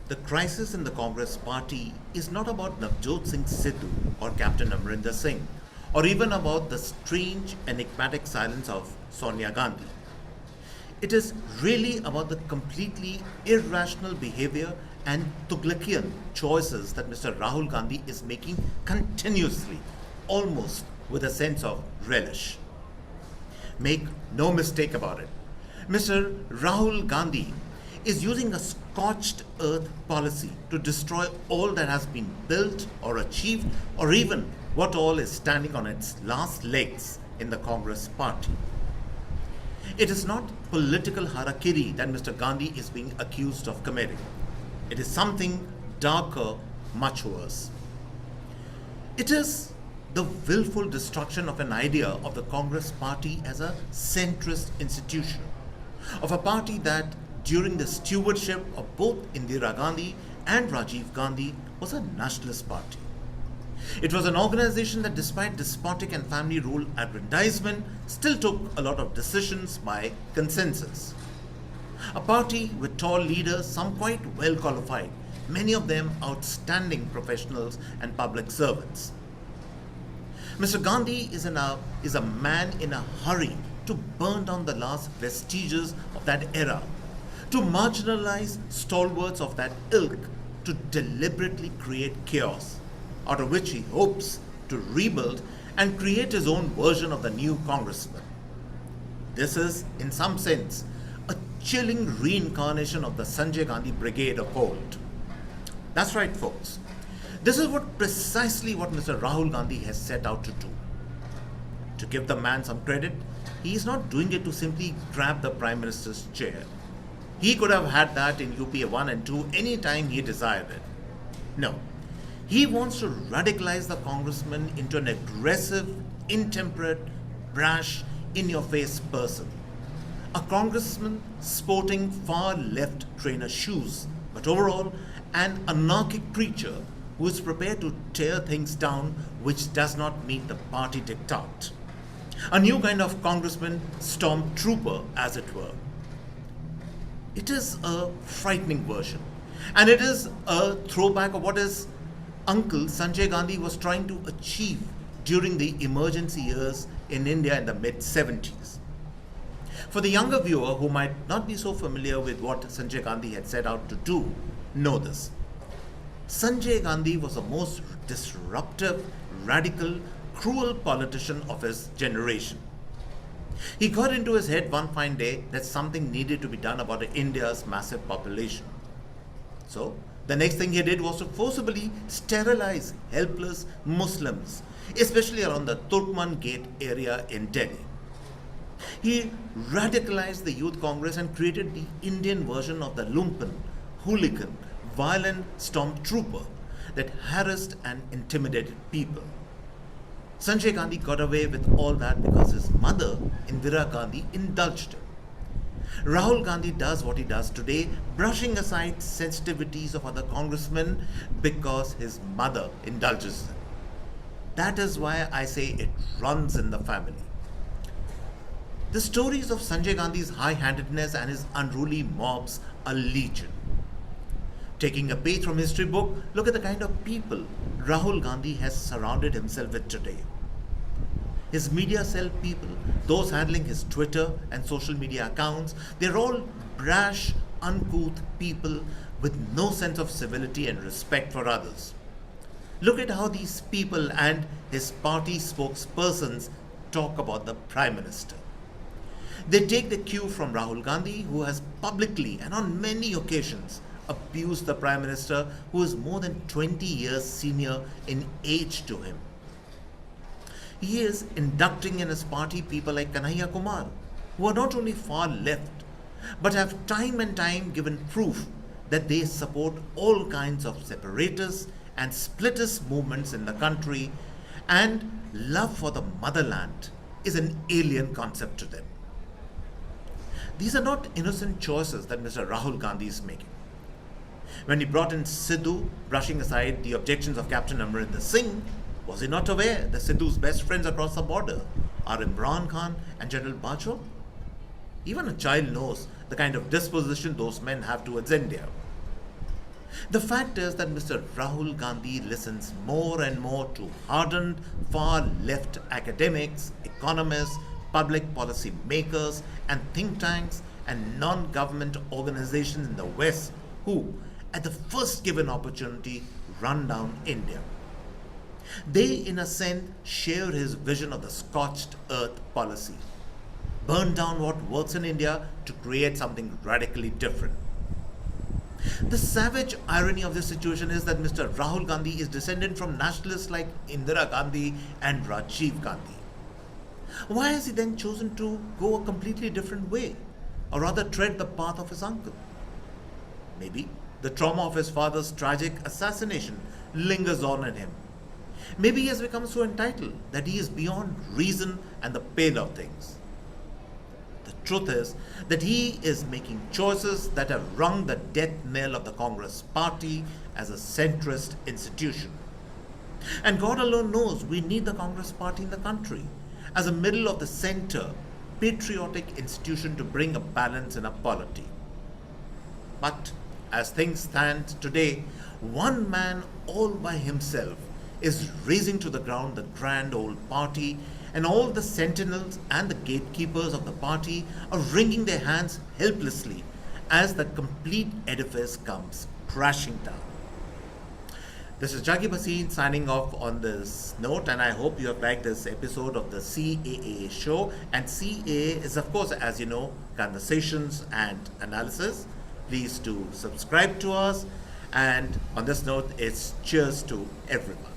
The crisis in the Congress party is not about Navjot Singh Sidhu or Captain Amrinder Singh, or even about the strange, enigmatic silence of Sonia Gandhi. It is really about the completely irrational behavior and Tuglakian choices that Mr. Rahul Gandhi is making continuously, almost with a sense of relish. Make no mistake about it. Mr. Rahul Gandhi is using a scorched earth policy to destroy all that has been built or achieved, or even what all is standing on its last legs in the Congress party. It is not political harakiri that Mr. Gandhi is being accused of committing. It is something darker, much worse. It is the willful destruction of an idea of the Congress party as a centrist institution, of a party that, during the stewardship of both Indira Gandhi and Rajiv Gandhi, was a nationalist party. It was an organization that, despite despotic and family rule aggrandizement, still took a lot of decisions by consensus. A party with tall leaders, some quite well qualified, many of them outstanding professionals and public servants. Mr. Gandhi is a man in a hurry to burn down the last vestiges of that era, to marginalize stalwarts of that ilk, to deliberately create chaos, out of which he hopes to rebuild and create his own version of the new congressman. This is, in some sense, a chilling reincarnation of the Sanjay Gandhi brigade of old. That's right, folks. This is precisely what Mr. Rahul Gandhi has set out to do. To give the man some credit, he is not doing it to simply grab the Prime Minister's chair. He could have had that in UPA 1 and 2 any time he desired it. No. He wants to radicalize the congressman into an aggressive, intemperate, brash, in-your-face person. A congressman sporting far left trainer shoes, but overall an anarchic preacher who is prepared to tear things down which does not meet the party diktat. A new kind of congressman, stormtrooper as it were. It is a frightening version, and it is a throwback of what his uncle Sanjay Gandhi was trying to achieve during the emergency years in India in the mid-70s. For the younger viewer who might not be so familiar with what Sanjay Gandhi had set out to do, know this. Sanjay Gandhi was the most disruptive, radical, cruel politician of his generation. He got into his head one fine day that something needed to be done about India's massive population. So, the next thing he did was to forcibly sterilize helpless Muslims, especially around the Turkman Gate area in Delhi. He radicalized the Youth Congress and created the Indian version of the lumpen, hooligan, violent stormtrooper that harassed and intimidated people. Sanjay Gandhi got away with all that because his mother, Indira Gandhi, indulged him. Rahul Gandhi does what he does today, brushing aside sensitivities of other congressmen because his mother indulges them. That is why I say it runs in the family. The stories of Sanjay Gandhi's high-handedness and his unruly mobs are legion. Taking a page from history book, look at the kind of people Rahul Gandhi has surrounded himself with today. His media cell people, those handling his Twitter and social media accounts, they're all brash, uncouth people with no sense of civility and respect for others. Look at how these people and his party spokespersons talk about the Prime Minister. They take the cue from Rahul Gandhi, who has publicly and on many occasions abused the Prime Minister, who is more than 20 years senior in age to him. He is inducting in his party people like Kanhaiya Kumar, who are not only far left, but have time and time given proof that they support all kinds of separatist and splittist movements in the country, and love for the motherland is an alien concept to them. These are not innocent choices that Mr. Rahul Gandhi is making. When he brought in Sidhu, brushing aside the objections of Captain Amrinder Singh, was he not aware that Sidhu's best friends across the border are Imran Khan and General Bajwa? Even a child knows the kind of disposition those men have towards India. The fact is that Mr. Rahul Gandhi listens more and more to hardened far left academics, economists, public policy makers, and think tanks and non government organizations in the West who, at the first given opportunity, run down India. They, in a sense, share his vision of the scorched earth policy: burn down what works in India to create something radically different. The savage irony of this situation is that Mr. Rahul Gandhi is descended from nationalists like Indira Gandhi and Rajiv Gandhi. Why has he then chosen to go a completely different way, or rather tread the path of his uncle? Maybe the trauma of his father's tragic assassination lingers on in him. Maybe he has become so entitled that he is beyond reason and the pale of things. The truth is that he is making choices that have rung the death knell of the Congress party as a centrist institution. And God alone knows we need the Congress party in the country as a middle of the center, patriotic institution to bring a balance in our polity. But as things stand today, one man all by himself is razing to the ground the grand old party, and all the sentinels and the gatekeepers of the party are wringing their hands helplessly as the complete edifice comes crashing down. This is Juggi Bhasin signing off on this note, and I hope you have liked this episode of the CAA Show. And CAA is, of course, as you know, conversations and analysis. Please do subscribe to us. And on this note, it's cheers to everyone.